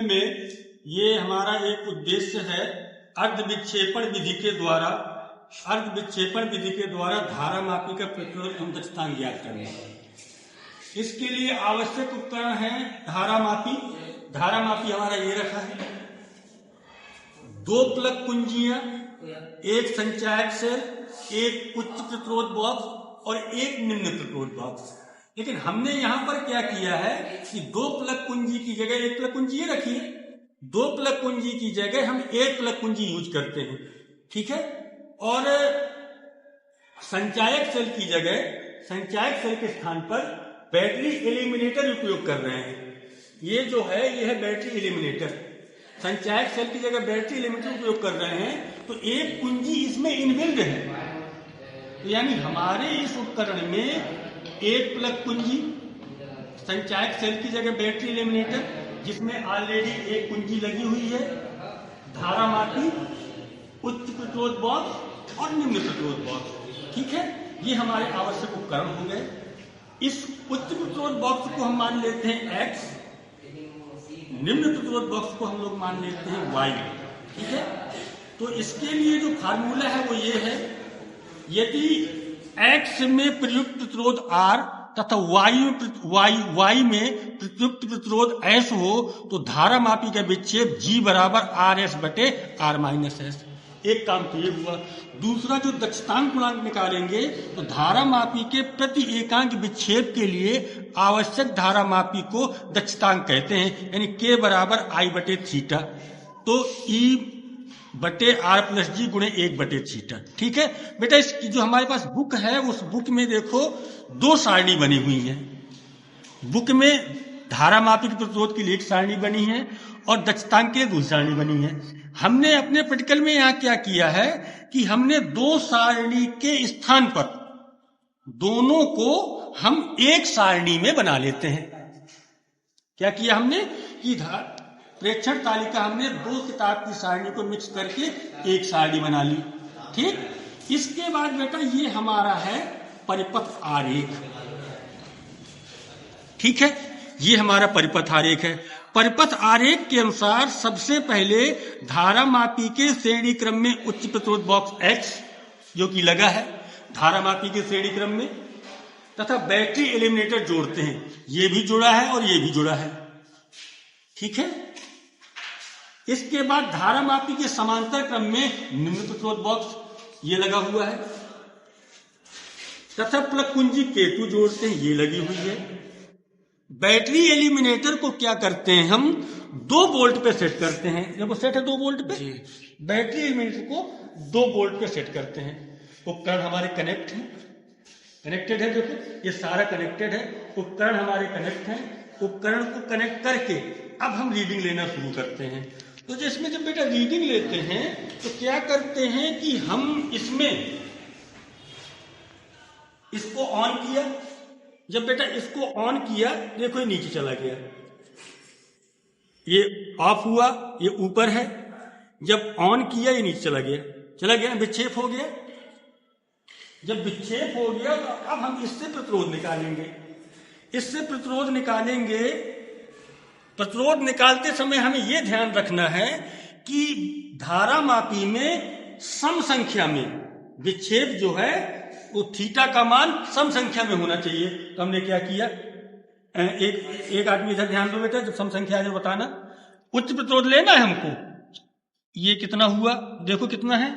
में ये हमारा एक उद्देश्य है अर्ध विक्षेपण विधि के द्वारा धारा मापी का प्रतिरोध एवं दक्षतांक ज्ञात करना। इसके लिए आवश्यक उपकरण है धारा मापी हमारा ये रखा है, 2 प्लग कुंजियां, एक संचायक सेल, एक उच्च प्रतिरोध बॉक्स और एक निम्न प्रतिरोध बॉक्स। लेकिन हमने यहां पर क्या किया है कि 2 प्लग कुंजी की जगह 1 प्लग कुंजी ये रखी है, 2 प्लग कुंजी की जगह हम 1 प्लग कुंजी यूज करते हैं, ठीक है। और संचायक सेल की जगह, संचायक सेल के स्थान पर बैटरी एलिमिनेटर उपयोग कर रहे हैं। ये जो है ये है बैटरी एलिमिनेटर, संचायक सेल की जगह बैटरी एलिमिनेटर उपयोग कर रहे हैं। तो एक कुंजी इसमें इनबिल्ड है, तो यानी हमारे इस उपकरण में 1 प्लग कुंजी, संचायक सेल की जगह बैटरी एलिमिनेटर जिसमें ऑलरेडी एक कुंजी लगी हुई है, धारा मापी, उच्च प्रतिरोध बॉक्स और निम्न प्रतिरोध बॉक्स, ठीक है। ये हमारे आवश्यक उपकरण हो गए। इस उच्च प्रतिरोध बॉक्स को हम मान लेते हैं X, निम्न प्रतिरोध बॉक्स को हम लोग मान लेते हैं Y, ठीक है। तो इसके लिए जो फार्मूला है वो ये है, यदि X में प्रयुक्त प्रतिरोध R तथा Y में प्रयुक्त प्रतिरोध S हो तो धारा मापी का विक्षेप G बराबर RS बटे R माइनस S। एक काम तो ये हुआ। दूसरा जो दक्षतांक गुणांक निकालेंगे तो धारा मापी के प्रति एकांक विक्षेप के लिए आवश्यक धारा मापी को दक्षतांक कहते हैं, यानी K बराबर I बटे थीटा, तो E बटे R प्लस G गुणे 1 बटे थीटा, ठीक है। बेटा इस जो हमारे पास बुक है उस बुक में देखो 2 सारणी बनी हुई है। बुक में धारा मापी के प्रतिरोध के लिए एक सारणी बनी है और दक्षतांक के लिए दूसरी सारणी बनी है। हमने अपने प्रैक्टिकल में यहाँ क्या किया है कि हमने 2 सारणी के स्थान पर दोनों को हम एक सारणी में बना लेते हैं। क्या किया हमने कि प्रेक्षण तालिका हमने 2 किताब की सारणी को मिक्स करके एक सारणी बना ली, ठीक। इसके बाद बेटा ये हमारा है परिपथ आरेख, ठीक है। ये हमारा परिपथ आरेख है। परिपथ आरेख के अनुसार सबसे पहले धारा मापी के श्रेणी क्रम में उच्च प्रतिरोध बॉक्स X जो कि लगा है धारा मापी के श्रेणी क्रम में, तथा बैटरी एलिमिनेटर जोड़ते हैं। ये भी जुड़ा है और ये भी जुड़ा है, ठीक है। इसके बाद धारा मापी के समांतर क्रम में निम्न प्रतिरोध बॉक्स ये लगा हुआ है, तथा प्लग कुंजी K2 जोड़ते हैं, ये लगी हुई है। बैटरी एलिमिनेटर को क्या करते हैं हम 2 वोल्ट पे सेट करते हैं। देखो सेट है 2 वोल्ट पे, बैटरी एलिमिनेटर को 2 वोल्ट पे सेट करते हैं। उपकरण हमारे कनेक्टेड है, देखो ये सारा कनेक्टेड है, उपकरण हमारे कनेक्ट है। उपकरण को कनेक्ट करके अब हम रीडिंग लेना शुरू करते हैं। तो जिसमें जब बेटा रीडिंग लेते हैं तो क्या करते हैं कि हम इसमें इसको ऑन किया, जब बेटा इसको ऑन किया देखो ये नीचे चला गया, ये ऑफ हुआ, ये ऊपर है। जब ऑन किया ये नीचे चला गया, विक्षेप हो गया। जब विक्षेप हो गया तो अब हम इससे प्रतिरोध निकालेंगे। प्रतिरोध निकालते समय हमें यह ध्यान रखना है कि धारा मापी में सम संख्या में विक्षेप जो है वो थीटा का मान सम संख्या में होना चाहिए। तो हमने क्या किया, एक आदमी इधर ध्यान दो बेटा, जब सम संख्या जो बताना, उच्च प्रतिरोध लेना है हमको। ये कितना हुआ देखो कितना है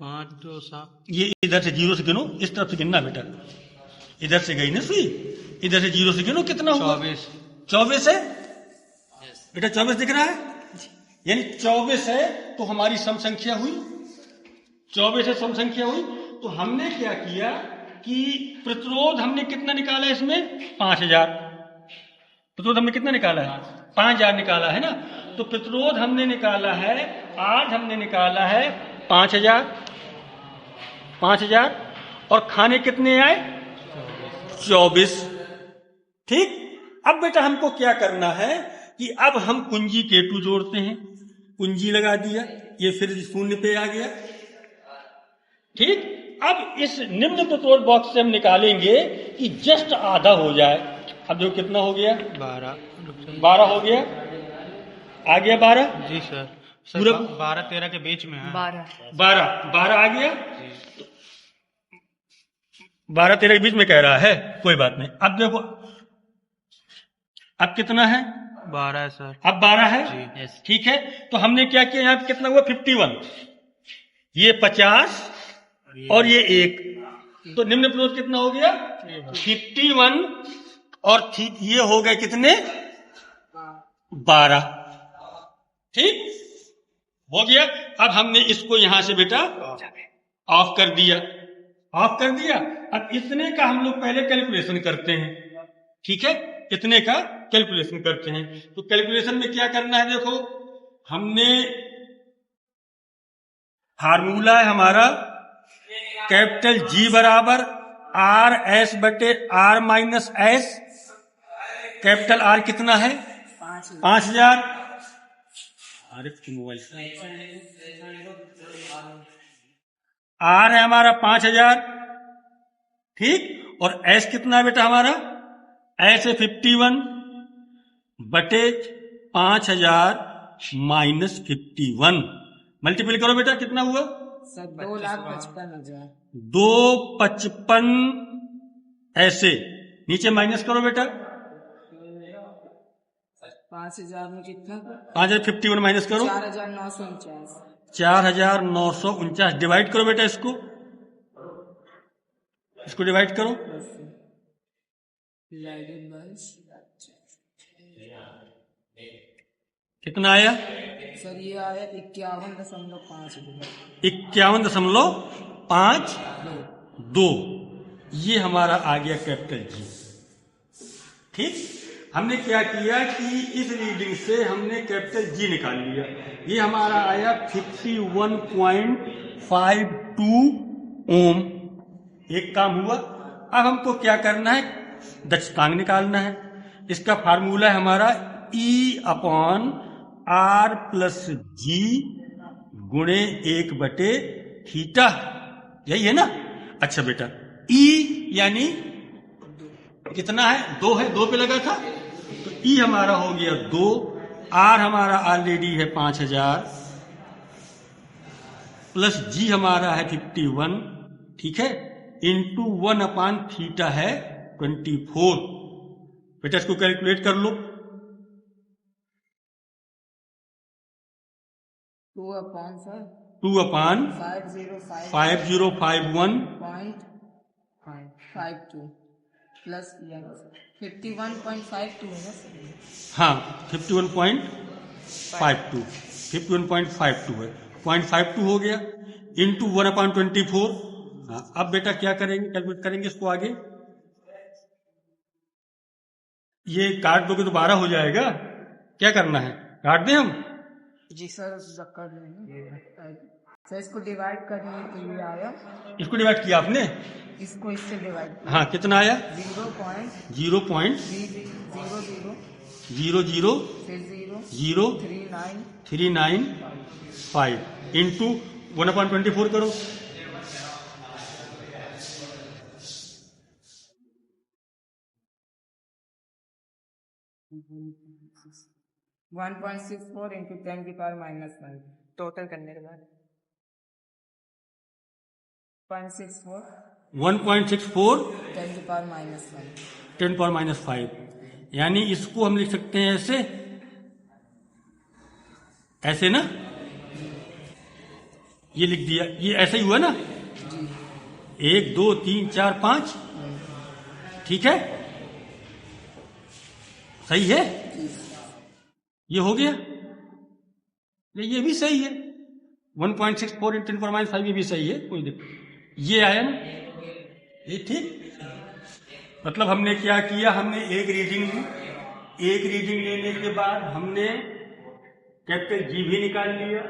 5 2 7। ये इधर से 0 से गिनो, इस तरफ से गिनना बेटा, इधर से गई ना सुई, इधर से 0 से गिनो कितना हुआ 24 है बेटा, 24 दिख रहा है, यानी 24 है तो हमारी सम संख्या हुई, 24 है सम संख्या हुई। तो हमने क्या किया कि प्रतिरोध हमने कितना निकाला इसमें 5000, प्रतिरोध हमने कितना निकाला है 5000 निकाला है ना। तो प्रतिरोध हमने निकाला है, आज हमने निकाला है 5000 और खाने कितने आए 24, ठीक। अब बेटा हमको क्या करना है कि अब हम कुंजी K2 जोड़ते हैं, कुंजी लगा दिया, ये फिर 0 पे आ गया, ठीक। अब इस निम्न प्रतिरोध बॉक्स से हम निकालेंगे कि जस्ट आधा हो जाए। अब जो कितना हो गया 12 12 हो गया। आ गया 12? जी सर। पूरा 12-13 के बीच में है। 12 आ गया, 12-13 के बीच में कह रहा है, कोई बात नहीं। अब देखो अब कितना है? 12 है सर। अब 12 है जी। ठीक है, तो हमने क्या किया, यहाँ पे कितना हुआ 51, ये 50 और ये 1, तो निम्न प्रतिरोध कितना हो गया 51 और ये हो गए कितने 12। ठीक हो गया। अब हमने इसको यहां से बेटा ऑफ कर दिया, ऑफ कर दिया। अब इतने का हम लोग पहले कैलकुलेशन करते हैं, ठीक है, इतने का कैलकुलेशन करते हैं। तो कैलकुलेशन में क्या करना है, देखो हमने फार्मूला है हमारा कैपिटल जी बराबर आर एस बटे R minus S. Capital R कितना है 5000, मोबाइल आर है हमारा 5000, ठीक, और एस कितना है बेटा हमारा, एस है 51 बटे 5000 माइनस 51, मल्टीपल करो बेटा, कितना हुआ 2,55,000। 255 ऐसे नीचे माइनस करो बेटा, 5,000 में कितना, 5051 माइनस करो 4,949। 4,949 डिवाइड करो बेटा, इसको डिवाइड करो, कितना आया सर, ये आया 51.5। 51.52, ये हमारा आ गया कैपिटल जी। ठीक, हमने क्या किया कि इस रीडिंग से हमने कैपिटल जी निकाल लिया, ये हमारा आया 51.52 ओम। एक काम हुआ। अब हमको क्या करना है, दक्षतांक निकालना है। इसका फार्मूला है हमारा E/R प्लस जी गुणे 1/θ, यही है ना। अच्छा बेटा, E यानी कितना है, 2 है, 2 पे लगा था, तो E हमारा हो गया 2, R हमारा ऑलरेडी है 5000 प्लस G हमारा है 51, ठीक है, इंटू 1/θ है 24। बेटा इसको कैलकुलेट कर लो, 2/5051.52 प्लस 51.52 है ना। हाँ 51.52 है, 0.52 हो गया इंटू 1/24। हाँ, अब बेटा क्या करेंगे, कैलकुलेट करेंगे इसको आगे, ये काट दोगे तो 12 हो जाएगा, क्या करना है, काट दें हम। जी सर, कर लेंगे सर, इसको डिवाइड करने के लिए आया, इसको डिवाइड किया आपने, इसको इससे डिवाइड, हाँ कितना आया 0.00003935 इंटू 1/24 करो, 1.64 इंटू 10⁻⁻⁹ टोटल करने के बाद 1.64 10⁻⁻⁵, यानी इसको हम लिख सकते हैं ऐसे, ऐसे ना, ये लिख दिया, ये ऐसे ही हुआ ना, 1 2 3 4 5, ठीक है, सही है, ये हो गया, ये भी सही है, 1.64 इंटू 10⁻⁵, ये भी सही है, कोई दिक्कत, ये आया ना, ये ठीक। मतलब हमने क्या किया, हमने एक रीडिंग ली, एक रीडिंग लेने के बाद हमने कैपिटल जी भी निकाल लिया,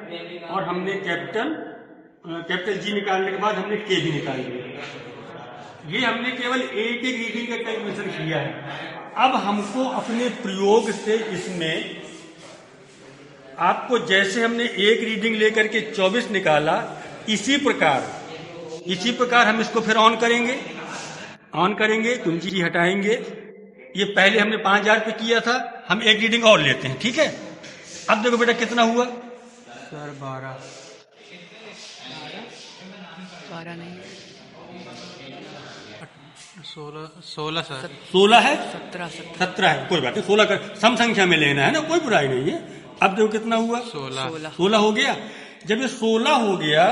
और हमने कैपिटल जी निकालने के बाद हमने के भी निकाल लिया। ये हमने केवल एक एक रीडिंग का कैलकुलेशन किया है। अब हमको अपने प्रयोग से इसमें आपको जैसे हमने एक रीडिंग लेकर के 24 निकाला, इसी प्रकार हम इसको फिर ऑन करेंगे, कुंजी हटाएंगे। ये पहले हमने 5000 पे किया था, हम एक रीडिंग और लेते हैं, ठीक है। अब देखो बेटा कितना हुआ, सर 12 12 नहीं 16 सर 16 है, 17 है, कोई बात नहीं, 16 का सम संख्या में लेना है ना, कोई बुराई नहीं है। अब देखो कितना हुआ, 16 हो गया। जब ये 16 हो गया,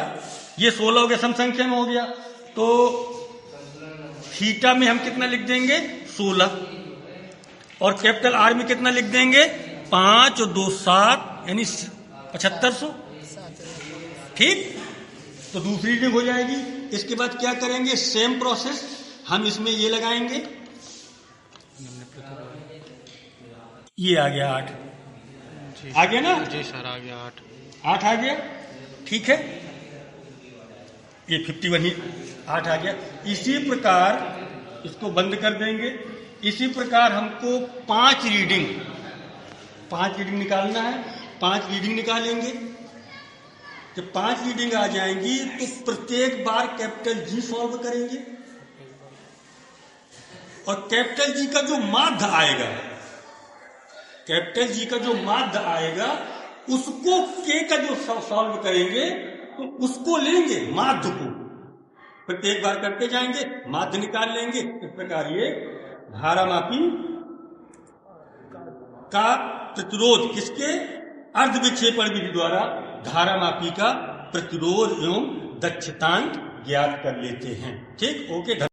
ये 16 हो गया, सम संख्या में हो गया, तो थीटा में हम कितना लिख देंगे 16, और कैपिटल आर में कितना लिख देंगे 5 और 2 7, यानी 7500। ठीक, तो दूसरी रीडिंग हो जाएगी। इसके बाद क्या करेंगे, सेम प्रोसेस हम इसमें ये लगाएंगे, ये आ गया 8, आ गया ना जी सर, आ गया 8 आ गया, ठीक है, ये 51 ही 8 आ गया। इसी प्रकार इसको बंद कर देंगे। इसी प्रकार हमको 5 रीडिंग निकालना है, 5 रीडिंग निकालेंगे। जब 5 रीडिंग आ जाएंगी तो प्रत्येक बार कैपिटल जी सॉल्व करेंगे, और कैपिटल जी का जो माध्य आएगा, कैपिटल जी का जो माध्य आएगा उसको के का जो सॉल्व करेंगे तो उसको लेंगे माध्य को, प्रत्येक बार करते जाएंगे, माध्य निकाल लेंगे। इस प्रकार ये धारामापी का प्रतिरोध किसके, अर्ध विक्षेपण विधि द्वारा धारामापी का प्रतिरोध एवं दक्षतांक ज्ञात कर लेते हैं। ठीक, ओके।